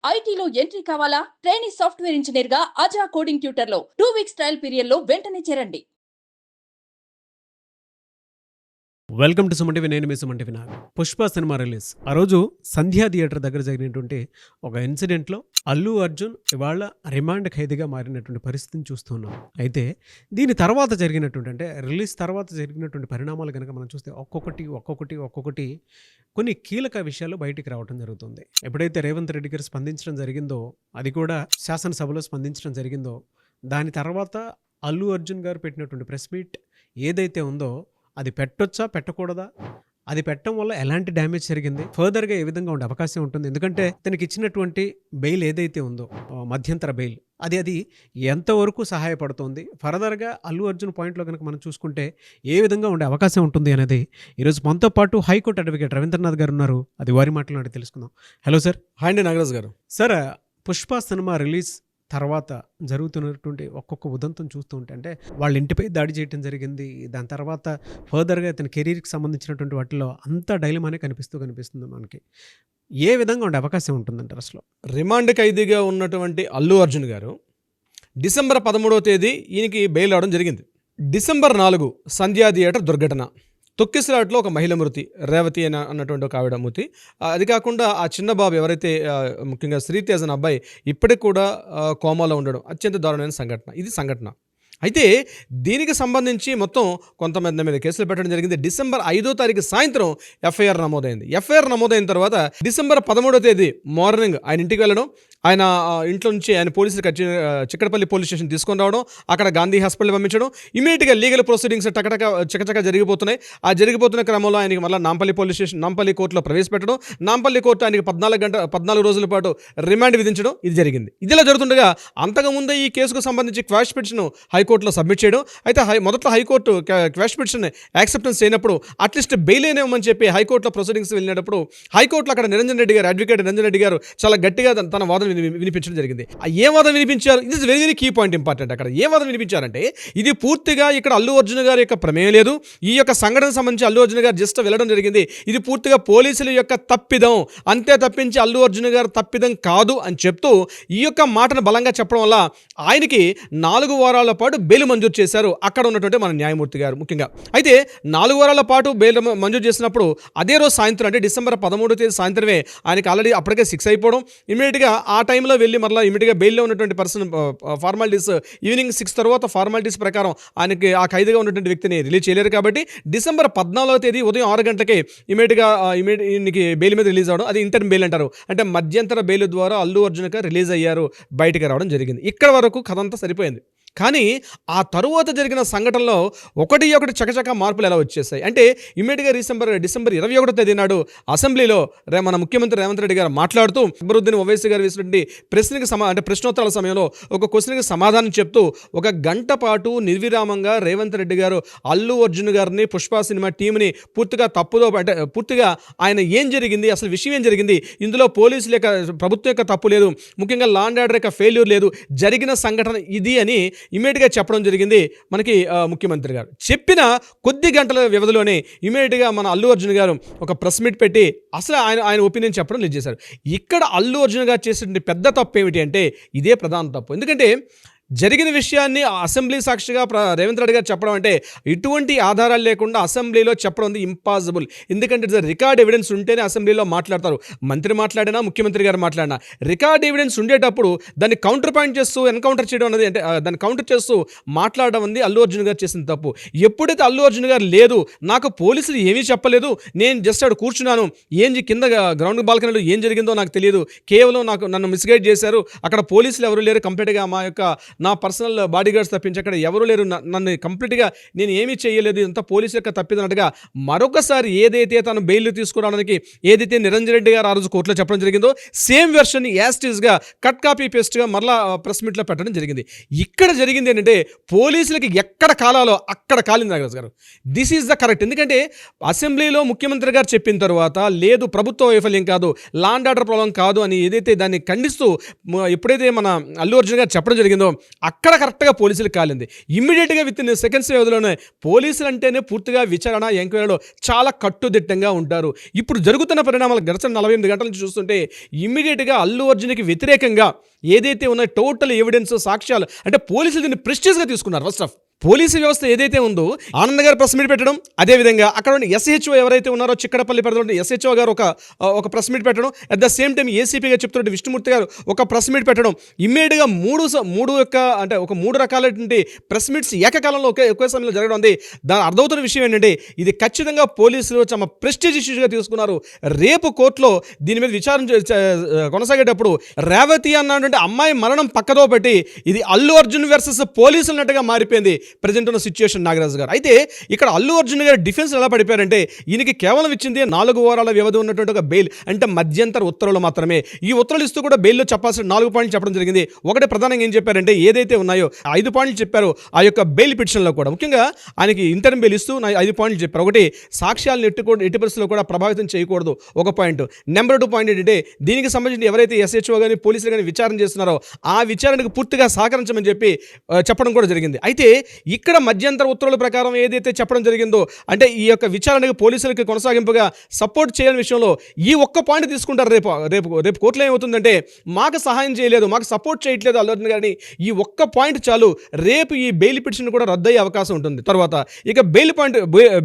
ఐటీలో ఎంట్రీ కావాలా? Trainee software engineer గా అజా కోడింగ్ ట్యూటర్ లో 2 వీక్స్ ట్రయల్ పీరియడ్ లో వెంటనే చేరండి. Welcome to Suman TV. నేను మీ Suman TV. Pushpa cinema release ఆ రోజు సంధ్యా థియేటర్ దగ్గర జరిగినటువంటి ఒక ఇన్సిడెంట్లో అల్లు అర్జున్ ఇవాళ రిమాండ్ ఖైదీగా మారినటువంటి పరిస్థితిని చూస్తున్నాం. అయితే దీని తర్వాత జరిగినటువంటి అంటే రిలీజ్ తర్వాత జరిగినటువంటి పరిణామాలు కనుక మనం చూస్తే ఒక్కొక్కటి కొన్ని కీలక విషయాలు బయటికి రావడం జరుగుతుంది. ఎప్పుడైతే రేవంత్ రెడ్డి గారు స్పందించడం జరిగిందో, అది కూడా శాసనసభలో స్పందించడం జరిగిందో, దాని తర్వాత అల్లు అర్జున్ గారు పెట్టినటువంటి ప్రెస్ మీట్ ఏదైతే ఉందో అది పెట్టొచ్చా పెట్టకూడదా, అది పెట్టడం వల్ల ఎలాంటి డ్యామేజ్ జరిగింది, ఫర్దర్గా ఏ విధంగా ఉండే అవకాశం ఉంటుంది, ఎందుకంటే తనకి ఇచ్చినటువంటి బెయిల్ ఏదైతే ఉందో మధ్యంతర బెయిల్ అది ఎంతవరకు సహాయపడుతుంది, ఫర్దర్గా అల్లు అర్జున్ పాయింట్లో కనుక మనం చూసుకుంటే ఏ విధంగా ఉండే అవకాశం ఉంటుంది అనేది ఈరోజు మనతో పాటు హైకోర్టు అడ్వకేట్ రవీంద్రనాథ్ గారు ఉన్నారు. అది వారి మాటలు తెలుసుకుందాం. Hello sir. హాయ్ అండి నాగరాజ్ గారు. సార్, పుష్ప సినిమా రిలీజ్ తర్వాత జరుగుతున్నటువంటి ఒక్కొక్క ఉదంతం చూస్తూ ఉంటే అంటే వాళ్ళ ఇంటిపై దాడి చేయడం జరిగింది. దాని తర్వాత ఫర్దర్గా తన కెరీర్కి సంబంధించినటువంటి వాటిలో అంతా డైలమానే కనిపిస్తుంది మనకి. ఏ విధంగా ఉండే అవకాశం ఉంటుందంటారు అసలు? రిమాండ్ ఖైదీగా ఉన్నటువంటి అల్లు అర్జున్ గారు డిసెంబర్ 13వ తేదీ ఈయనకి బెయిల్ అవడం జరిగింది. డిసెంబర్ 4 సంధ్యా థియేటర్ దుర్ఘటన, తొక్కిసలాట్లో ఒక మహిళ మృతి, రేవతి అన్నటువంటి ఒక ఆవిడ మృతి. అది కాకుండా ఆ చిన్న బాబు ఎవరైతే ముఖ్యంగా శ్రీతేజ్ అనే అబ్బాయి ఇప్పటికి కూడా కోమాలో ఉండడం అత్యంత దారుణమైన సంఘటన. ఇది సంఘటన. అయితే దీనికి సంబంధించి మొత్తం కొంతమంది మీద కేసులు పెట్టడం జరిగింది. డిసెంబర్ 5వ తారీఖు సాయంత్రం ఎఫ్ఐఆర్ నమోదైంది. ఎఫ్ఐఆర్ నమోదైన తర్వాత డిసెంబర్ 13వ తేదీ మార్నింగ్ ఆయన ఇంటికి వెళ్ళడం, ఆయన ఇంట్లో నుంచి ఆయన పోలీసులు చిక్కడపల్లి పోలీస్ స్టేషన్ తీసుకొని రావడం, అక్కడ గాంధీ హాస్పిటల్ పంపించడం, ఇమీడియట్గా లీగల్ ప్రొసీడింగ్స్ చకచక జరిగిపోతున్నాయి. ఆ జరిగిపోతున్న క్రమంలో ఆయనకి మళ్ళీ నాంపల్లి కోర్టులో ప్రవేశపెట్టడం, నాంపల్లి కోర్టు ఆయనకి 14 రోజుల పాటు రిమాండ్ విధించడం, ఇది జరిగింది. ఇదిలా జరుగుతుండగా అంతకుముందే ఈ కేసుకు సంబంధించి క్వాష్ పిటిషన్ హైకోర్టులో సబ్మిట్ చేయడం. అయితే మొదట్లో హైకోర్టు క్వాష్ పిటిషన్ యాక్సెప్టెన్స్ చేయనప్పుడు అట్లీస్ట్ బెయిల్ అయినామని చెప్పి హైకోర్టులో ప్రొసీడింగ్స్ వెళ్ళినప్పుడు హైకోర్టులో అక్కడ అడ్వకేట్ నిరంజన్ రెడ్డి గారు చాలా గట్టిగా తన వాదన వినిపించడం జరిగింది. ఏ వాదన వినిపించారు? ఇది very very key point, important. అక్కడ ఏ వాదన వినిపించారంటే ఇది పూర్తిగా ఇక్కడ అల్లు అర్జున్ గారి యొక్క ప్రమేయం లేదు, ఈ యొక్క సంఘటన సంబంధించి అల్లు అర్జున్ గారు జస్ట్ వెళ్ళడం జరిగింది, ఇది పూర్తిగా పోలీసుల యొక్క తప్పిదం, అంతే తప్పించి అల్లు అర్జున్ గారు తప్పిదం కాదు అని చెప్తూ ఈ యొక్క మాటను బలంగా చెప్పడం వల్ల ఆయనకి 4 వారాల పాటు బెయిల్ మంజూరు చేశారు అక్కడ ఉన్నటువంటి మన న్యాయమూర్తి గారు ముఖ్యంగా. అయితే 4 వారాల పాటు బెయిల్ మంజూరు చేసినప్పుడు అదే రోజు సాయంత్రం అంటే డిసెంబర్ 13వ తేదీ సాయంత్రమే ఆయనకి ఆల్రెడీ అప్పటికే 6 అయిపోవడం, ఇమీడియట్గా ఆ టైంలో వెళ్ళి మరలా ఇమీడియట్గా బెయిల్లో ఉన్నటువంటి పర్సన్ ఫార్మాలిటీస్ ఈవినింగ్ 6 తర్వాత ఫార్మాలిటీస్ ప్రకారం ఆయనకి ఆ ఖైదీగా ఉన్నటువంటి వ్యక్తిని రిలీజ్ చేయలేరు. కాబట్టి డిసెంబర్ 14వ తేదీ ఉదయం 6 గంటలకే ఇమీడియట్గా బెయిల్ మీద రిలీజ్ అవ్వడం, అది ఇంటర్మ్ బెయిల్ అంటారు. అంటే మధ్యంతర బెయిల్ ద్వారా అల్లు అర్జున్ గారు రిలీజ్ అయ్యారు, బయటకు రావడం జరిగింది. ఇక్కడ వరకు కథ అంతా సరిపోయింది. కానీ ఆ తరువాత జరిగిన సంఘటనలో ఒకటి చకచక మార్పులు ఎలా వచ్చేసాయి అంటే ఇమీడియట్గా డిసెంబర్ 21వ తేదీ నాడు అసెంబ్లీలో మన ముఖ్యమంత్రి రేవంత్ రెడ్డి గారు మాట్లాడుతూ అక్బరుద్దీన్ ఓవైసీ గారు వేసినటువంటి ప్రశ్నోత్తరాల సమయంలో ఒక క్వశ్చన్కి సమాధానం చెప్తూ 1 గంట పాటు నిర్విరామంగా రేవంత్ రెడ్డి గారు అల్లు అర్జున్ గారిని, పుష్ప సినిమా టీంని పూర్తిగా అంటే పూర్తిగా ఆయన ఏం జరిగింది, అసలు విషయం ఏం జరిగింది, ఇందులో పోలీసుల యొక్క ప్రభుత్వం యొక్క తప్పు లేదు, ముఖ్యంగా లా అండ్ ఆర్డర్ యొక్క ఫెయిల్యూర్ లేదు, జరిగిన సంఘటన ఇది అని ఇమీడియట్గా చెప్పడం జరిగింది మనకి ముఖ్యమంత్రి గారు. చెప్పిన కొద్ది గంటల వ్యవధిలోనే ఇమీడియట్గా మన అల్లు అర్జున్ గారు ఒక ప్రెస్ మీట్ పెట్టి అసలు ఆయన ఒపీనియన్ చెప్పడం రిలీజ్ చేశారు. ఇక్కడ అల్లు అర్జున్ గారు చేసిన పెద్ద తప్పు ఏమిటి అంటే ఇదే ప్రధాన తప్పు. ఎందుకంటే జరిగిన విషయాన్ని అసెంబ్లీ సాక్షిగా రేవంత్ రెడ్డి గారు చెప్పడం అంటే ఇటువంటి ఆధారాలు లేకుండా అసెంబ్లీలో చెప్పడం ఇంపాసిబుల్. ఎందుకంటే రికార్డ్ ఎవిడెన్స్ ఉంటేనే అసెంబ్లీలో మాట్లాడతారు. మంత్రి మాట్లాడినా, ముఖ్యమంత్రి గారు మాట్లాడినా రికార్డ్ ఎవిడెన్స్ ఉండేటప్పుడు దాన్ని కౌంటర్ పాయింట్ చేస్తూ ఎన్కౌంటర్ చేయడం అనేది అంటే దాన్ని కౌంటర్ చేస్తూ మాట్లాడడం ఉంది అల్లు అర్జున్ గారు చేసిన తప్పు. ఎప్పుడైతే అల్లు అర్జున్ గారు లేదు, నాకు పోలీసులు ఏమీ చెప్పలేదు, నేను జస్ట్ అక్కడ కూర్చున్నాను, కింద గ్రౌండ్ బాల్కనీలో ఏం జరిగిందో నాకు తెలియదు, కేవలం నన్ను మిస్గైడ్ చేశారు, అక్కడ పోలీసులు ఎవరు లేరు, కంప్లీట్గా మా యొక్క నా పర్సనల్ బాడీ గార్డ్స్ తప్పించి అక్కడ ఎవరు లేరు, నన్ను కంప్లీట్గా నేను ఏమీ చేయలేదు, ఇదంతా పోలీసు యొక్క తప్పిదన్నట్టుగా మరొకసారి ఏదైతే తను బెయిల్ తీసుకురావడానికి ఏదైతే నిరంజన్ రెడ్డి గారు ఆ రోజు కోర్టులో చెప్పడం జరిగిందో సేమ్ వెర్షన్ యాస్టీస్గా కట్ కాపీ పేస్ట్గా మరలా ప్రెస్ మీట్లో పెట్టడం జరిగింది. ఇక్కడ జరిగింది ఏంటంటే పోలీసులకి ఎక్కడ కాలాలో అక్కడ కాలింది నాగరాజు గారు. This is the correct. ఎందుకంటే అసెంబ్లీలో ముఖ్యమంత్రి గారు చెప్పిన తర్వాత లేదు ప్రభుత్వ వైఫల్యం కాదు, లా అండ్ ఆర్డర్ ప్రాబ్లం కాదు అని ఏదైతే దాన్ని ఖండిస్తూ ఎప్పుడైతే మన అల్లు అర్జున్ గారు చెప్పడం జరిగిందో అక్కడ కరెక్ట్గా పోలీసులకు కాలింది. ఇమ్మీడియట్గా విత్ ఇన్ సెకండ్స్ వ్యవధిలోనే పోలీసులు అంటేనే పూర్తిగా విచారణ ఎంక్వైరీలో చాలా కట్టుదిట్టంగా ఉంటారు. ఇప్పుడు జరుగుతున్న పరిణామాలు గడిచిన 48 గంటల నుంచి చూస్తుంటే ఇమ్మీడియట్గా అల్లు అర్జున్కి వ్యతిరేకంగా ఏదైతే ఉన్నాయో టోటల్ ఎవిడెన్స్ సాక్ష్యాలు అంటే పోలీసులు దీన్ని ప్రెస్టీజ్గా తీసుకున్నారు. ఫస్ట్ ఆఫ్ పోలీసు వ్యవస్థ ఏదైతే ఉందో ఆనంద్ గారు ప్రెస్ మీట్ పెట్టడం, అదేవిధంగా అక్కడ ఉన్న ఎస్హెచ్ఓ ఎవరైతే ఉన్నారో చిక్కడపల్లి పరిధిలో ఎస్హెచ్ఓ గారు ఒక ప్రెస్ మీట్ పెట్టడం, అట్ ద సేమ్ టైం ఏసీపీగా చెప్తున్న విష్ణుమూర్తి గారు ఒక ప్రెస్ మీట్ పెట్టడం, ఇమ్మీడియట్గా మూడు రకాలైనటువంటి ప్రెస్ మీట్స్ ఏకకాలంలో ఒకే సమయంలో జరగడం ఉంది. దాని అర్థమవుతున్న విషయం ఏంటంటే ఇది ఖచ్చితంగా పోలీసులు తమ ప్రెస్టీజ్ ఇష్యూగా తీసుకున్నారు. రేపు కోర్టులో దీని మీద విచారణ కొనసాగేటప్పుడు రేవతి అన్నటువంటి అమ్మాయి మరణం పక్కదో పెట్టి ఇది అల్లు అర్జున్ వర్సెస్ పోలీసులు అన్నట్టుగా మారిపోయింది ప్రజెంట్ ఉన్న సిచ్యువేషన్. నాగరాజు గారు అయితే ఇక్కడ అల్లు అర్జున్ గారు డిఫెన్స్ ఎలా పడిపోయారంటే ఈయనకి కేవలం ఇచ్చింది 4 వారాల వ్యవధి ఉన్నటువంటి ఒక బెయిల్ అంటే మధ్యంతర ఉత్తర్వులు మాత్రమే. ఈ ఉత్తర్వులు ఇస్తూ కూడా బెయిల్లో చెప్పాల్సిన 4 పాయింట్లు చెప్పడం జరిగింది. ఒకటి ప్రధానంగా ఏం చెప్పారంటే ఏదైతే ఉన్నాయో 5 పాయింట్లు చెప్పారు ఆ యొక్క బెయిల్ పిటిషన్లో కూడా. ముఖ్యంగా ఆయనకి ఇంటర్మ్ బెయిల్ ఇస్తూ 5 పాయింట్లు చెప్పారు. ఒకటి సాక్ష్యాలను ఎట్టి పరిస్థితుల్లో కూడా ప్రభావితం చేయకూడదు ఒక పాయింట్. నెంబర్ 2 పాయింట్ ఏంటంటే దీనికి సంబంధించి ఎవరైతే ఎస్హెచ్ఓ కానీ పోలీసులు కానీ విచారణ చేస్తున్నారో ఆ విచారణకు పూర్తిగా సహకరించమని చెప్పడం కూడా జరిగింది. అయితే ఇక్కడ మధ్యంతర ఉత్తర్వుల ప్రకారం ఏదైతే చెప్పడం జరిగిందో అంటే ఈ యొక్క విచారణకు పోలీసులకి కొనసాగింపుగా సపోర్ట్ చేయని విషయంలో ఈ ఒక్క పాయింట్ తీసుకుంటారు. రేపు కోర్టులో ఏమవుతుందంటే మాకు సహాయం చేయలేదు, మాకు సపోర్ట్ చేయట్లేదు అల్లు అర్జున్ గారిని, ఈ ఒక్క పాయింట్ చాలు, రేపు ఈ బెయిల్ పిటిషన్ కూడా రద్దయ్యే అవకాశం ఉంటుంది. తర్వాత ఇక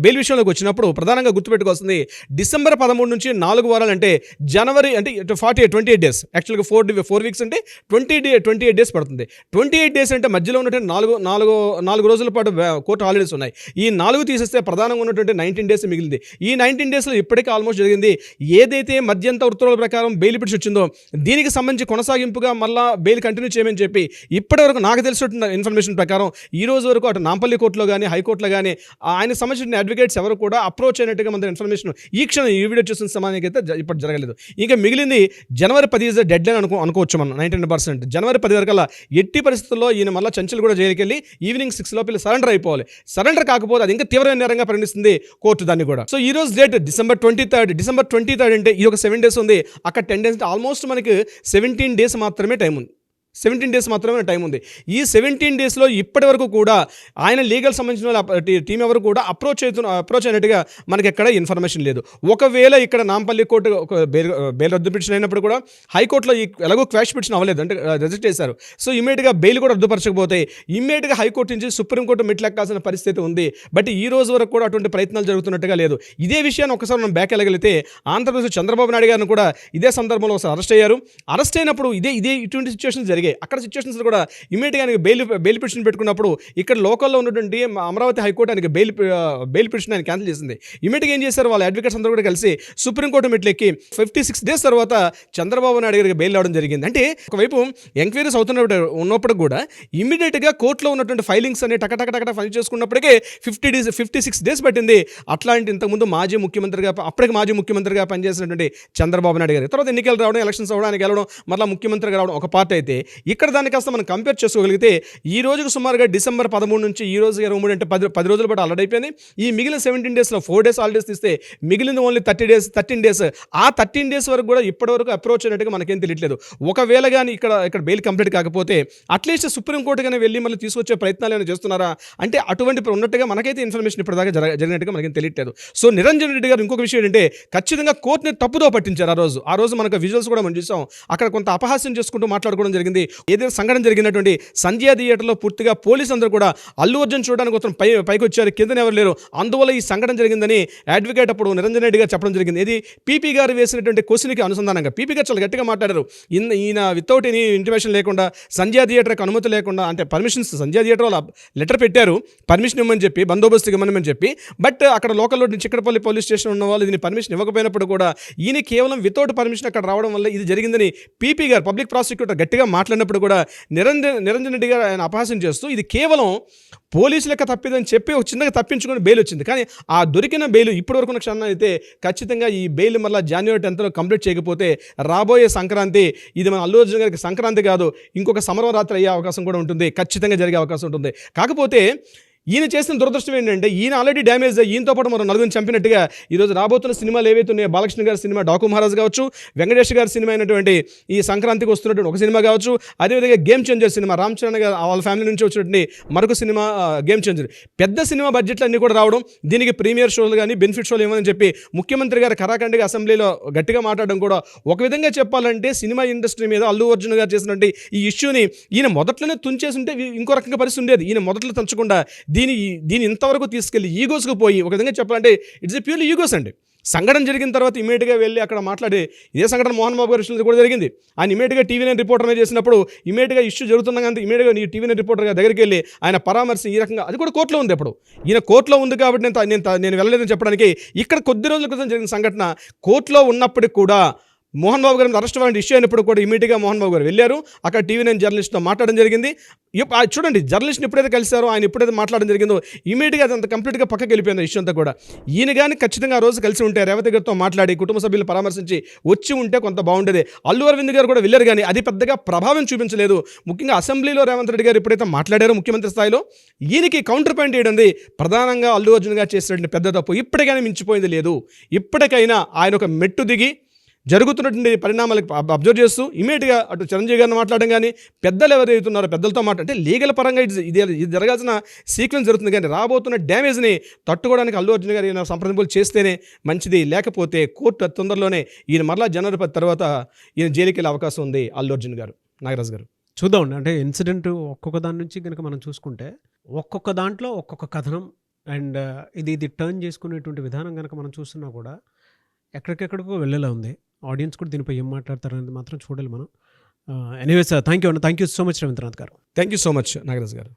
బెయిల్ విషయంలోకి వచ్చినప్పుడు ప్రధానంగా గుర్తుపెట్టుకోవాల్సింది డిసెంబర్ 13 నుంచి 4 వారాలు అంటే జనవరి అంటే 28 డేస్, యాక్చువల్గా 4 వీక్స్ అంటే 28 డేస్ పడుతుంది. 28 డేస్ అంటే మధ్యలో ఉన్నటువంటి 4 రోజుల పాటు కోర్టు హాలిడేస్ ఉన్నాయి. ఈ 4 తీసేస్తే ప్రధానంగా ఉన్నటువంటి 19 డేస్ మిగిలింది. ఈ 19 డేస్లో ఇప్పటికే ఆల్మోస్ట్ జరిగింది. ఏదైతే మధ్యంతర ఉత్తర్వుల ప్రకారం బెయిల్ పిటిషన్ వచ్చిందో దీనికి సంబంధించి కొనసాగింపుగా మళ్ళా బెయిల్ కంటిన్యూ చేయమని చెప్పి ఇప్పటివరకు నాకు తెలిసిన ఇన్ఫర్మేషన్ ప్రకారం ఈ రోజు వరకు అటు నాంపల్లి కోర్టులో కానీ హైకోర్టులో కానీ ఆయనకు సంబంధించిన అడ్వకేట్స్ ఎవరు కూడా అప్రోచ్ అయినట్టుగా మన ఇన్ఫర్మేషన్ ఈ వీడియో చూసిన సమయానికి అయితే ఇప్పుడు జరగలేదు. ఇంకా మిగిలింది జనవరి 10 ఇస్ ద డెడ్ లైన్ అనుకోవచ్చు మనం 99%. జనవరి 10 వరకల్లా ఎట్టి పరిస్థితుల్లో ఈయన మళ్ళీ చంచల్ కూడా జైలుకి వెళ్ళి ఈవినింగ్ 6 లోపల సరెండర్ అయిపోవాలి. సరెండర్ కాకపోతే అది ఇంకా తీవ్రమైన నేరంగా పరిగణిస్తుంది కోర్టు దాన్ని కూడా. సో ఈ రోజు డేట్ డిసెంబర్ 23 అంటే ఈ ఒక 7 డేస్ ఉంది. అక్కడ 10 డేస్ అంటే ఆల్మోస్ట్ మనకి 17 డేస్ మాత్రమే టైం ఉంది. 17 డేస్ మాత్రమే టైం ఉంది. ఈ 17 డేస్లో ఇప్పటి వరకు కూడా ఆయన లీగల్ సంబంధించిన టీం ఎవరు కూడా అప్రోచ్ అయినట్టుగా మనకి ఎక్కడ ఇన్ఫర్మేషన్ లేదు. ఒకవేళ ఇక్కడ నాంపల్లి కోర్టు ఒక బెయిల్ రద్దు పిటిషన్ అయినప్పుడు కూడా హైకోర్టులో ఎలాగో క్వాష్ పిటిషన్ అవ్వలేదు అంటే రిజెక్ట్ చేశారు. సో ఇమీడియట్గా బెయిల్ కూడా రద్దుపరచకపోతే ఇమీడియట్గా హైకోర్టు నుంచి సుప్రీంకోర్టు మెట్లెక్కాల్సిన పరిస్థితి ఉంది. బట్ ఈ రోజు వరకు కూడా అటువంటి ప్రయత్నాలు జరుగుతున్నట్టుగా లేదు. ఇదే విషయాన్ని ఒకసారి మనం బ్యాక్ వెళ్ళగలిగితే ఆంధ్రప్రదేశ్ చంద్రబాబు నాయుడు గారిని కూడా ఇదే సందర్భంలో ఒకసారి అరెస్ట్ అయ్యారు. అరెస్ట్ అయినప్పుడు ఇటువంటి సిచ్యువేషన్ జరిగాయి. అక్కడ సిచ్యువేషన్స్ కూడా ఇమీడియట్గా ఆయనకి బెయిల్ పిటిషన్ పెట్టుకున్నప్పుడు ఇక్కడ లోకల్లో ఉన్నటువంటి అమరావతి హైకోర్టు ఆయనకి బెయిల్ పిటిషన్ ఆయన క్యాన్సిల్ చేసింది. ఇమీడియట్గా ఏం చేశారు వాళ్ళ అడ్వకేట్స్ అందరూ కూడా కలిసి సుప్రీంకోర్టు మెట్లెక్కి 56 డేస్ తర్వాత చంద్రబాబు నాయుడు గారికి బెయిల్ రావడం జరిగింది. అంటే ఒకవైపు ఎంక్వైరీస్ ఉన్నప్పుడు కూడా ఇమీడియట్గా కోర్టులో ఉన్నటువంటి ఫైలింగ్స్ అనే టకటక ఫైల్ చేసుకున్నప్పటికే 56 డేస్ పట్టింది. అట్లాంటి ఇంతకుముందు అప్పటికి మాజీ ముఖ్యమంత్రిగా పనిచేసినటువంటి చంద్రబాబు నాయుడు గారి తర్వాత ఎన్నికలు రావడం, ఎలక్షన్స్ అవ్వడానికి వెళ్ళడం, మళ్ళీ ముఖ్యమంత్రిగా రావడం ఒక పార్ట్ అయితే ఇక్కడ దాన్ని కాస్త మనం కంపేర్ చేసుకోగలిగితే ఈ రోజుకు సుమారుగా డిసెంబర్ 13 నుంచి ఈ రోజు 23 అంటే 10 రోజుల పాటు ఆల్రెడీ అయిపోయింది. ఈ మిగిలిన 17 డేస్లో 4 డేస్ హాలిడేస్ తీస్తే మిగిలింది ఓన్లీ 13 డేస్. ఆ 13 డేస్ వరకు కూడా ఇప్పటివరకు అప్రోచ్ అయినట్టుగా మనకేం తెలియట్లేదు. ఒకవేళ కానీ ఇక్కడ బెయిల్ కంప్లీట్ కాకపోతే అట్లీస్ట్ సుప్రీంకోర్టు కానీ వెళ్ళి మళ్ళీ తీసుకొచ్చే ప్రయత్నాలు ఏమైనా చేస్తున్నారా అంటే అటువంటి ఉన్నట్టుగా మనకైతే ఇన్ఫర్మేషన్ ఇప్పటిదాకా జరిగినట్టుగా మనకేం తెలియట్లేదు. సో నిరంజన్ రెడ్డి గారు ఇంకొక విషయం ఏంటంటే ఖచ్చితంగా కోర్టుని తప్పుదో పట్టించారు. ఆ రోజు మనకు విజువల్స్ కూడా మనం చూసాం. అక్కడ కొంత అపహాస్యం చేసుకుంటూ మాట్లాడుకోవడం జరిగింది. ఏదైతే సంఘటన జరిగినటువంటి సంధ్యా థియేటర్లో పూర్తిగా పోలీసు అందరూ కూడా అల్లు అర్జున్ చూడడానికి కొంచెం పైకి వచ్చారు, కిందనే ఎవరు లేరు, అందువల్ల ఈ సంఘటన జరిగిందని అడ్వకేట్ అప్పుడు నిరంజన్ రెడ్డి గారు చెప్పడం జరిగింది. ఇది పీపీ గారు వేసినటువంటి క్వశ్చన్కి అనుసంధానంగా పీపీ గారు చాలా గట్టిగా మాట్లాడారు. ఈయన వితౌట్ ఎనీ ఇంటిమేషన్ లేకుండా సంధ్యా థియేటర్కి అనుమతి లేకుండా అంటే పర్మిషన్స్ సంధ్యా థియేటర్ వాళ్ళు లెటర్ పెట్టారు పర్మిషన్ ఇవ్వమని చెప్పి, బందోబస్తుకి ఇవ్వమని చెప్పి. బట్ అక్కడ లోకల్లో చిక్కడపల్లి పోలీస్ స్టేషన్ ఉన్న వాళ్ళు దీన్ని పర్మిషన్ ఇవ్వకపోయినప్పుడు కూడా ఈయన కేవలం వితౌట్ పర్మిషన్ అక్కడ రావడం వల్ల ఇది జరిగిందని పీపీ గారు పబ్లిక్ ప్రాసిక్యూటర్ గట్టిగా మాట్లాడినప్పుడు కూడా నిరంజన్ రెడ్డి గారు ఆయన అపహాస్యం చేస్తూ ఇది కేవలం పోలీసులకు తప్పిదని చెప్పి ఒక చిన్నగా తప్పించుకొని బెయిల్ వచ్చింది. కానీ ఆ దొరికిన బెయిల్ ఇప్పటివరకు ఉన్న క్షణం అయితే ఖచ్చితంగా ఈ బెయిల్ మళ్ళీ జనవరి 10th కంప్లీట్ చేయకపోతే రాబోయే సంక్రాంతి ఇది మన అల్లు అర్జున్ గారికి సంక్రాంతి కాదు ఇంకొక సమరం రాత్రి అయ్యే అవకాశం కూడా ఉంటుంది, ఖచ్చితంగా జరిగే అవకాశం ఉంటుంది. కాకపోతే ఈయన చేసిన దురదృష్టం ఏంటంటే ఈయన ఆల్రెడీ డ్యామేజ్ అయ్యి ఈయనతో పాటు మరో నలుగురిని చంపినట్టుగా ఈరోజు రాబోతున్న సినిమాలు ఏవైతే ఉన్నాయో బాలకృష్ణ గారి సినిమా డాకు మహారాజ్ కావచ్చు, వెంకటేష్ గారి సినిమా అయినటువంటి ఈ సంక్రాంతికి వస్తున్నటువంటి ఒక సినిమా కావచ్చు, అదేవిధంగా game changer cinema Ram Charan గారు వాళ్ళ ఫ్యామిలీ నుంచి వచ్చినటువంటి మరొక సినిమా గేమ్ చేంజర్, పెద్ద సినిమా బడ్జెట్లు అన్నీ కూడా రావడం, దీనికి ప్రీమియర్ షోలు కానీ బెనిఫిట్ షోలు ఏమని చెప్పి ముఖ్యమంత్రి గారు ఖరాఖండిగా అసెంబ్లీలో గట్టిగా మాట్లాడడం కూడా ఒక విధంగా చెప్పాలంటే సినిమా ఇండస్ట్రీ మీద అల్లు అర్జున్ గారు చేసినటువంటి ఈ ఇష్యూని ఈయన మొదట్లోనే తుంచేసి ఉంటే ఇంకో రకంగా పరిస్థితి ఉండేది. ఈయన మొదట్లో తంచకుండా దీని ఇంతవరకు తీసుకెళ్లి ఈగోస్కు పోయి ఒక విధంగా చెప్పాలంటే ఇట్స్ ఏ ప్యూర్లీ ఈగోస్ అండి. సంఘటన జరిగిన తర్వాత ఇమీడియట్గా వెళ్ళి అక్కడ మాట్లాడి ఇదే సంఘటన మోహన్ బాబు గారి విషయంలో కూడా జరిగింది. ఆయన ఇమీడియట్గా టీవీ9 రిపోర్టర్ మీద చేసినప్పుడు ఇమీడియట్గా ఇష్యూ జరుగుతున్నా ఇమీడియట్గా ఈ టీవీ9 రిపోర్టర్ గారి దగ్గరికి వెళ్ళి ఆయన పరామర్శ ఈ రకంగా అది కూడా కోర్టులో ఉంది. అప్పుడు ఈయన కోర్టులో ఉంది కాబట్టి నేను వెళ్ళలేదని చెప్పడానికి ఇక్కడ కొద్ది రోజుల క్రితం జరిగిన సంఘటన కోర్టులో ఉన్నప్పటికీ కూడా మోహన్ బాబు గారి అరెస్ట్ వారెంట్ ఇష్యూ అయినప్పుడు కూడా ఇమీడియట్గా మోహన్ బాబు గారు వెళ్ళారు. అక్కడ టీవీ9 జర్నలిస్ట్తో మాట్లాడడం జరిగింది. చూడండి, జర్నలిస్ట్ని ఎప్పుడైతే కలిశారో ఆయన ఎప్పుడైతే మాట్లాడడం జరిగిందో ఇమీడియట్గా అదంతా కంప్లీట్గా పక్కకి వెళ్ళిపోయింది ఇష్యూ అంతా కూడా. ఈయన కానీ ఖచ్చితంగా ఆ రోజు కలిసి ఉంటే రేవతి గారితో మాట్లాడి కుటుంబ సభ్యులు పరామర్శించి వచ్చి ఉంటే కొంత బాగుండేది. అల్లు అరవింద్ గారు కూడా వెళ్ళారు కానీ అది పెద్దగా ప్రభావం చూపించలేదు. ముఖ్యంగా అసెంబ్లీలో రేవంత్ రెడ్డి గారు ఎప్పుడైతే మాట్లాడారో ముఖ్యమంత్రి స్థాయిలో ఈయనకి కౌంటర్ పాయింట్ చేయడం ప్రధానంగా అల్లు అర్జున్ గారు చేసినటువంటి పెద్ద తప్పు ఇప్పటికైనా మించిపోయింది లేదు. ఇప్పటికైనా ఆయన ఒక మెట్టు దిగి జరుగుతున్నటువంటి పరిణామాలకు అబ్జర్వ్ చేస్తూ ఇమీడియట్గా అటు చిరంజీవి గారిని మాట్లాడడం కానీ పెద్దలు ఎవరైతే ఉన్నారో పెద్దలతో అంటే లీగల్ పరంగా ఇది జరగాల్సిన సీక్వెన్స్ జరుగుతుంది. కానీ రాబోతున్న డ్యామేజ్ని తట్టుకోవడానికి అల్లు అర్జున్ గారు ఈయన సంప్రదింపులు చేస్తేనే మంచిది. లేకపోతే కోర్టు తొందరలోనే ఈయన మరలా జనవరి 10 తర్వాత ఈయన జైలుకి వెళ్ళే అవకాశం ఉంది అల్లు అర్జున్ గారు. నాగరాజు గారు చూద్దామండి. అంటే ఇన్సిడెంట్ ఒక్కొక్క దాని నుంచి కనుక మనం చూసుకుంటే ఒక్కొక్క దాంట్లో ఒక్కొక్క కథనం అండ్ ఇది టర్న్ చేసుకునేటువంటి విధానం కనుక మనం చూస్తున్నా కూడా ఎక్కడికెక్కడికో వెళ్ళేలా ఉంది. ఆడియన్స్ కూడా దీనిపై ఏం మాట్లాడతారనేది మాత్రం చూడాలి మనం. Anyways thank you so much Ravindranath garu. Thank you so much Nagaraju గారు.